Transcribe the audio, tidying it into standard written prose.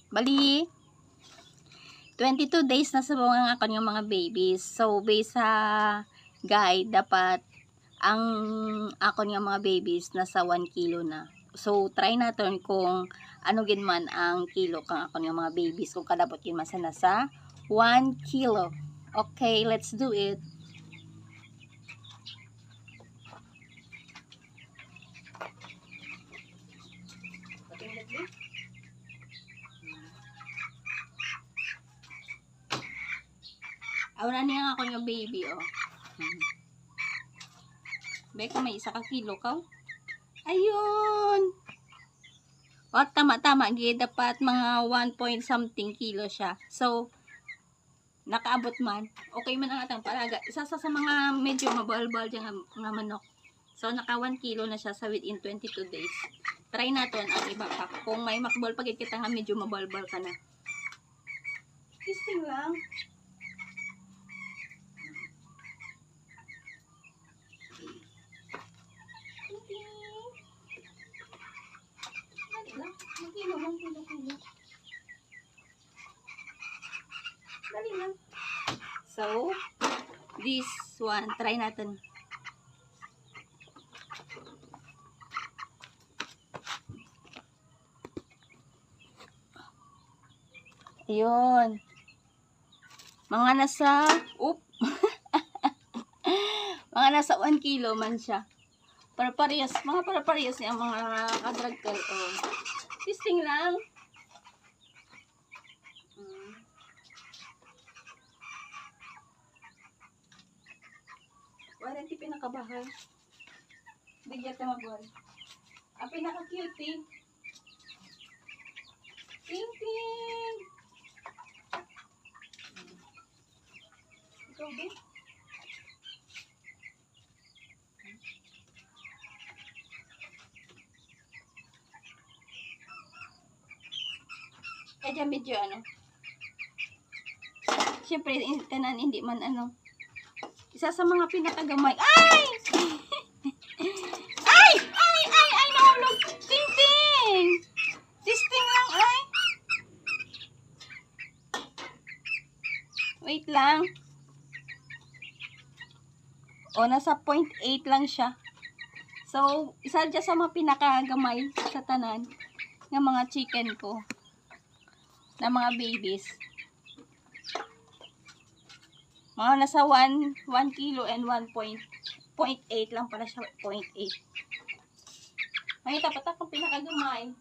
Bali, 22 days na sa mga kanyang mga babies. So, based sa guide, dapat ang ako nga mga babies nasa 1 kilo na. So, try natin kung ano gin man ang kilo kang ako nga mga babies. Kung kadapot gin man sa nasa 1 kilo. Okay, let's do it. Awala niya ako yung baby, oh. Beka, may isa ka kilo ka. Ayun! O, tama-tama. Dapat mga 1 point something kilo siya. So, nakaabot man. Okay man ang atang palaga. Isa sa mga medyo mabalbal dyan nga manok. So, naka 1 kilo na siya sa within 22 days. Try natin ang iba pa. Kung may makbal pagit kita nga medyo mabalbal ka na. Testing lang. Kilo lang, kilo. Dali lang. So, this one, try natin. Ayun. Mga nasa, mga nasa 1 kilo man siya. Mga para-parehas niya mga kadragkal. Oh. Testing lang. Wala ti pinakabahay. Bigyan ta magwal. Ang pinaka-cutie. Ting ting. Ikaw din. Kaya medyo ano. Siyempre, tanan hindi man ano. Isa sa mga pinakagamay. Ay! Ay, nahulog. Ting ting. Testing lang, ay. Wait lang. O, nasa 0.8 lang siya. So, isa dyan sa mga pinakagamay sa tanan ng mga chicken ko. Na mga babies. Mga nasa 1 kilo and 1.8 lang pala siya. 0.8. Makita pa kung pinakagamay.